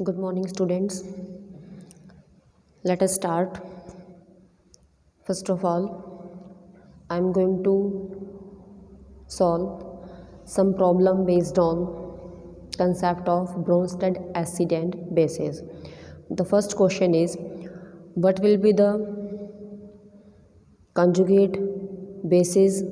Good morning, students. Let us start. First of all, I am going to solve some problem based on concept of Bronsted acid and bases. The first question is, what will be the conjugate bases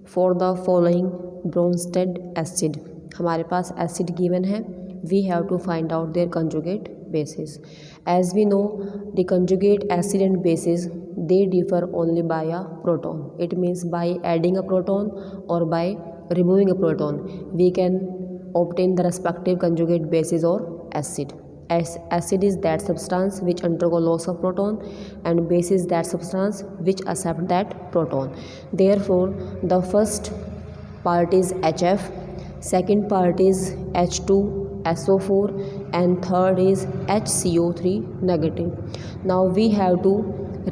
for the following Bronsted acid? हमारे पास acid given है. We have to find out their conjugate bases. As we know, the conjugate acid and bases, they differ only by a proton. It means by adding a proton or by removing a proton, we can obtain the respective conjugate bases or acid. As acid is that substance which undergo loss of proton, and base is that substance which accept that proton. Therefore, the first part is HF, second part is H2SO4, and third is HCO3 negative. Now we have to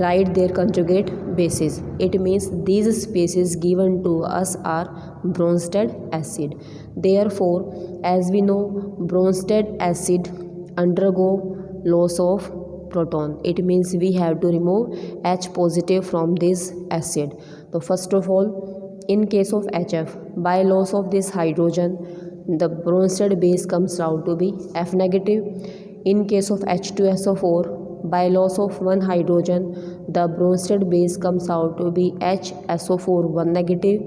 write their conjugate bases. It means these spaces given to us are Bronsted acid. Therefore, as we know, Bronsted acid undergo loss of proton. It means we have to remove H positive from this acid. So first of all, in case of HF, by loss of this hydrogen, the Bronsted base comes out to be F negative. In case of H2SO4, by loss of one hydrogen, the Bronsted base comes out to be HSO4 1 negative.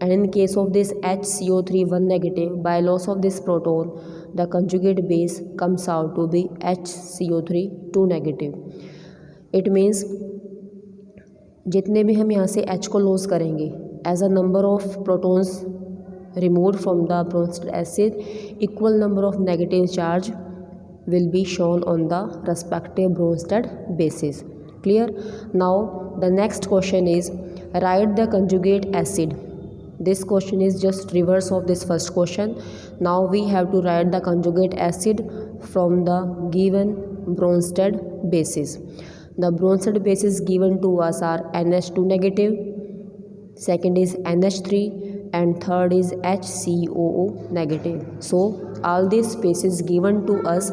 And in case of this HCO3 1 negative, by loss of this proton, the conjugate base comes out to be HCO3 2 negative. It means जितने भी हम यहाँ से H को loss करेंगे, as a number of protons removed from the Bronsted acid, equal number of negative charge will be shown on the respective Bronsted bases. Clear? Now the next question is, write the conjugate acid. This question is just reverse of this first question. Now we have to write the conjugate acid from the given Bronsted bases. The Bronsted bases given to us are NH2 negative, second is NH3, and third is HCOO negative. So all these spaces given to us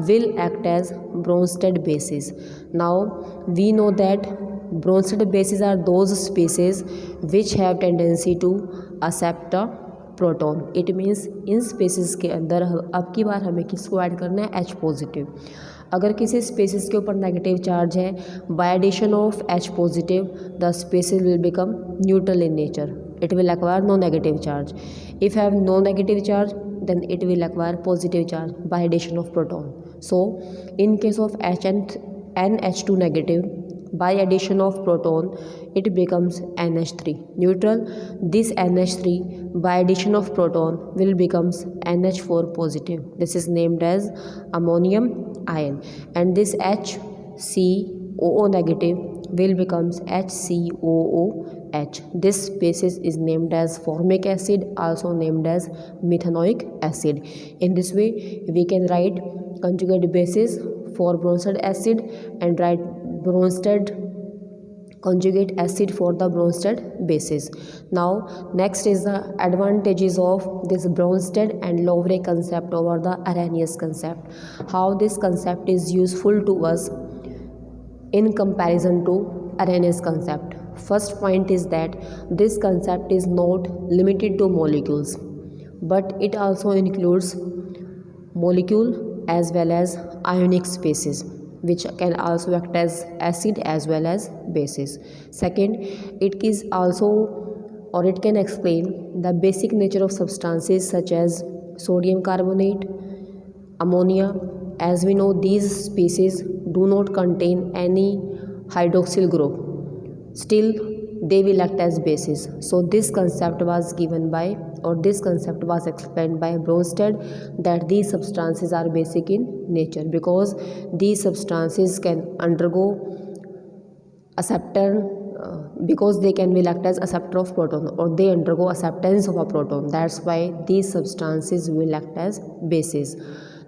will act as Bronsted bases. Now we know that Bronsted bases are those spaces which have tendency to accept a proton. It means in spaces के अंदर अब की बार हमें किसको add करना है? H positive. अगर किसी स्पेसिस के ऊपर नेगेटिव चार्ज है, by addition of H positive the species will become neutral in nature. It will acquire no negative charge. If have no negative charge, then it will acquire positive charge by addition of proton. So in case of H and NH2 negative, by addition of proton, it becomes NH3 neutral. This NH3 by addition of proton will becomes NH4 positive. This is named as ammonium ion, and this HCOO negative will becomes HCOOH. This species is named as formic acid, also named as methanoic acid. In this way, we can write conjugate bases for Bronsted acid and write Bronsted conjugate acid for the Bronsted bases. Now next is the advantages of this Bronsted and Lowry concept over the Arrhenius concept. How this concept is useful to us in comparison to Arrhenius concept. First point is that this concept is not limited to molecules, but it also includes molecule as well as ionic spaces, which can also act as acid as well as bases. Second, it is also, or it can explain the basic nature of substances such as sodium carbonate, ammonia. As we know, these species do not contain any hydroxyl group. Still, they will act as bases. So this concept was given by, or this concept was explained by Bronsted, that these substances are basic in nature because these substances can undergo acceptance, because they can will act as acceptor of proton, or they undergo acceptance of a proton. That's why these substances will act as bases.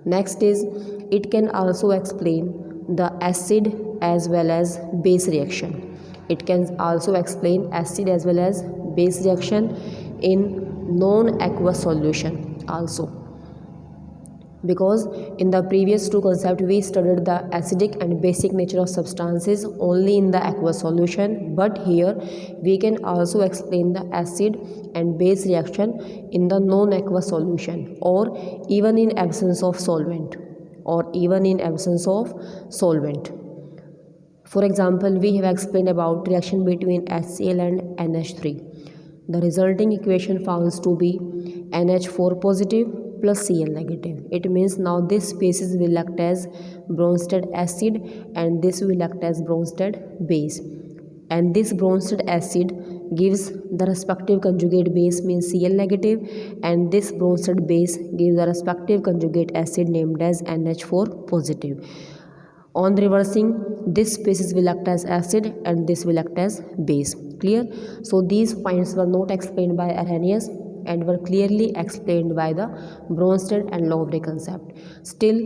Next is, it can also explain the acid as well as base reaction. It can also explain acid as well as base reaction in non-aqueous solution also. because in the previous two concepts we studied the acidic and basic nature of substances only in the aqueous solution, but here we can also explain the acid and base reaction in the non-aqueous solution, or even in absence of solvent, For example, we have explained about reaction between HCl and NH3. The resulting equation found to be NH4 positive plus Cl negative. It means now this species will act as Bronsted acid and this will act as Bronsted base. And this Bronsted acid gives the respective conjugate base means Cl negative, and this Bronsted base gives the respective conjugate acid named as NH4 positive. On reversing, this species will act as acid and this will act as base. Clear? So these points were not explained by Arrhenius and were clearly explained by the Bronsted and Lowry concept. Still,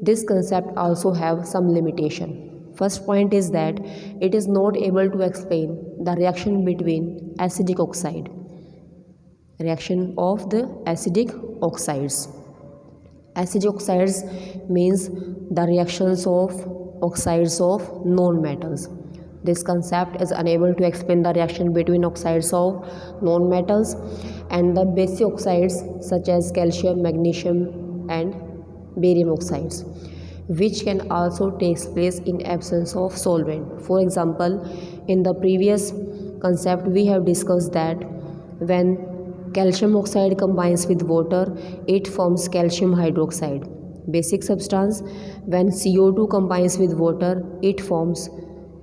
this concept also have some limitation. First point is that it is not able to explain the reaction between acidic oxide, reaction of the acidic oxides. Acidic oxides means the reactions of oxides of non-metals. This concept is unable to explain the reaction between oxides of non-metals and the basic oxides such as calcium, magnesium and barium oxides, which can also take place in absence of solvent. For example, in the previous concept we have discussed that when calcium oxide combines with water, it forms calcium hydroxide, basic substance. When CO2 combines with water, it forms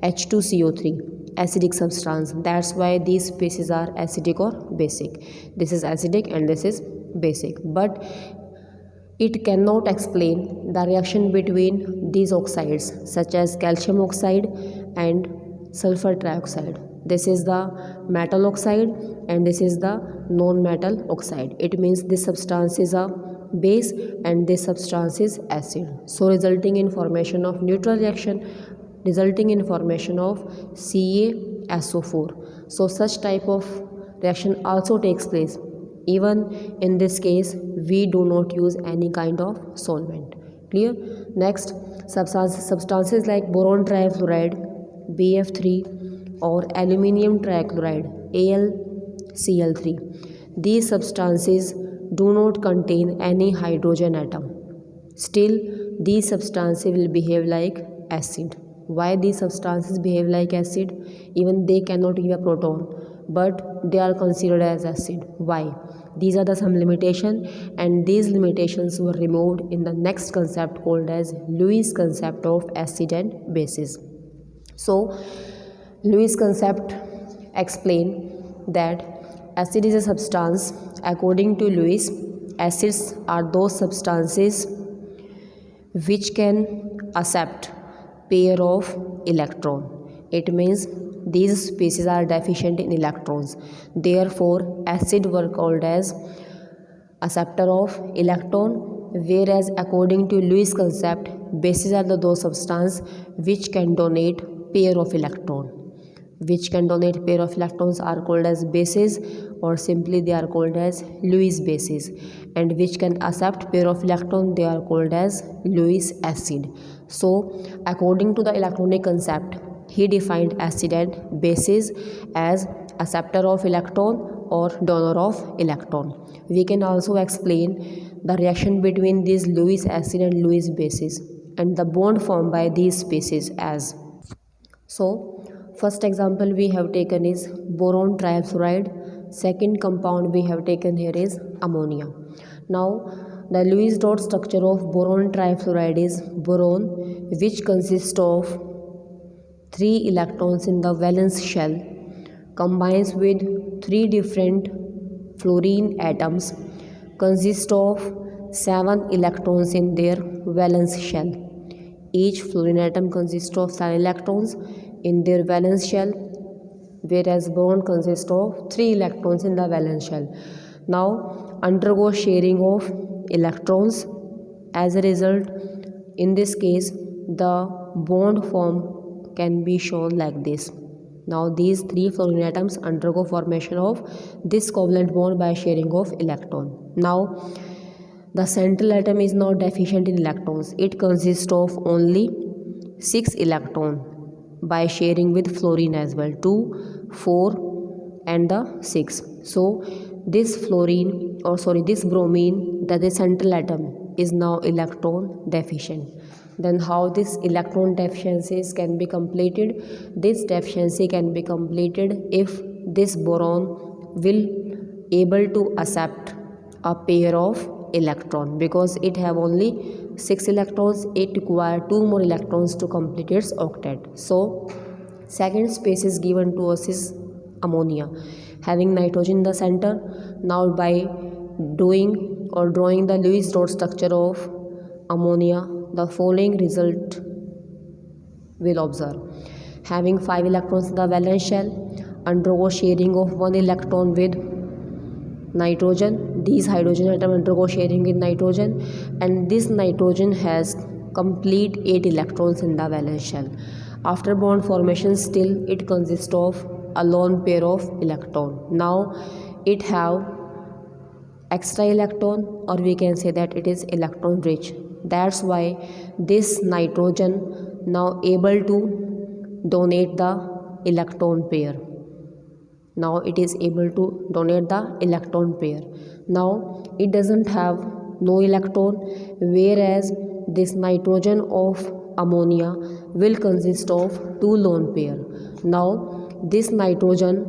H2CO3, acidic substance. That's why these species are acidic or basic. This is acidic and this is basic. But it cannot explain the reaction between these oxides such as calcium oxide and sulfur trioxide. This is the metal oxide and this is the non-metal oxide. It means this substance is a base and this substance is acid. So resulting in formation of neutral reaction, resulting in formation of CaSO4. So such type of reaction also takes place. Even in this case, we do not use any kind of solvent. Clear? Next, substances like boron trifluoride, BF3, or aluminium trichloride, AlCl3. These substances do not contain any hydrogen atom. Still, these substances will behave like acid. Why these substances behave like acid? Even they cannot give a proton, but they are considered as acid. Why? These are the some limitation, and these limitations were removed in the next concept called as Lewis concept of acid and bases. So Lewis concept explain that acid is a substance. According to Lewis, acids are those substances which can accept pair of electron. It means these species are deficient in electrons. Therefore, acid were called as acceptor of electron, whereas according to Lewis concept, bases are those substances which can donate pair of electron. Which can donate pair of electrons are called as bases, or simply they are called as Lewis bases, and which can accept pair of electron they are called as Lewis acid. So according to the electronic concept, he defined acid and bases as acceptor of electron or donor of electron. We can also explain the reaction between these Lewis acid and Lewis bases and the bond formed by these species as. So first example we have taken is boron trifluoride. Second compound we have taken here is ammonia. Now the Lewis dot structure of boron trifluoride is boron, which consists of 3 electrons in the valence shell, combines with 3 different fluorine atoms, consist of 7 electrons in their valence shell. Each fluorine atom consists of 7 electrons in their valence shell, whereas boron consists of 3 electrons in the valence shell. Now undergo sharing of electrons. As a result, in this case the bond form can be shown like this. Now these 3 fluorine atoms undergo formation of this covalent bond by sharing of electron. Now The central atom is not deficient in electrons. It consists of only 6 electrons by sharing with fluorine as well, 2, 4 and the 6. So this bromine, that is central atom, is now electron deficient. Then how this electron deficiencies can be completed? This deficiency can be completed if this boron will able to accept a pair of electron, because it have only 6 electrons. It require 2 more electrons to complete its octet. So second space is given to us is ammonia, having nitrogen in the center. Now by doing or drawing the Lewis dot structure of ammonia, the following result will observe. Having 5 electrons in the valence shell, undergo sharing of 1 electron with nitrogen. These hydrogen atom undergo sharing with nitrogen, and this nitrogen has complete 8 electrons in the valence shell. After bond formation, still it consists of a lone pair of electron. Now it have extra electron, or we can say that it is electron rich. That's why this nitrogen now able to donate the electron pair. Now it is able to donate the electron pair. Now it doesn't have no electron, whereas this nitrogen of ammonia will consist of 2 lone pair. Now this nitrogen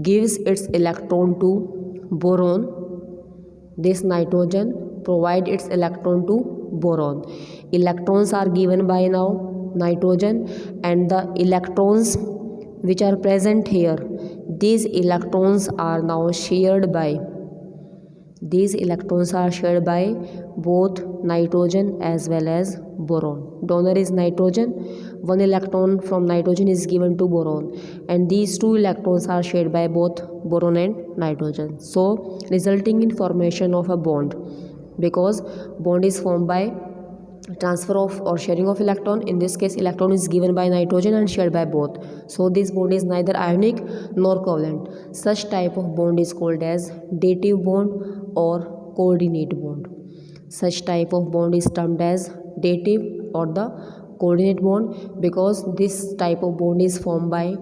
gives its electron to boron. This nitrogen provide its electron to boron. Electrons are given by now nitrogen, and the electrons which are present here, these electrons are now shared by both nitrogen as well as boron. Donor is nitrogen. 1 electron from nitrogen is given to boron, and these 2 electrons are shared by both boron and nitrogen, so resulting in formation of a bond, because bond is formed by transfer of or sharing of electron. In this case, electron is given by nitrogen and shared by both, so this bond is neither ionic nor covalent. Such type of bond is called as dative bond or coordinate bond. Such type of bond is termed as dative or the coordinate bond, because this type of bond is formed by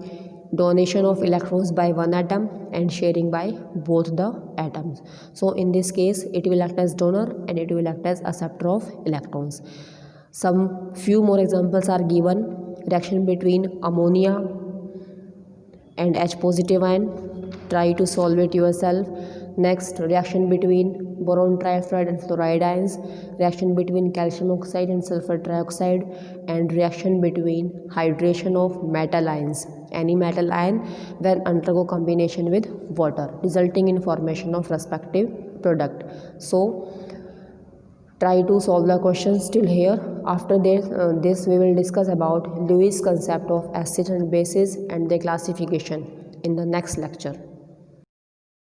donation of electrons by one atom and sharing by both the atoms. So in this case, it will act as donor and it will act as acceptor of electrons. Some few more examples are given. Reaction between ammonia and H positive ion. Try to solve it yourself. Next, reaction between boron trifluoride and fluoride ions, reaction between calcium oxide and sulfur trioxide, and reaction between hydration of metal ions, any metal ion, when undergo combination with water, resulting in formation of respective product. So try to solve the questions till here. After this we will discuss about Lewis concept of acids and bases and their classification in the next lecture.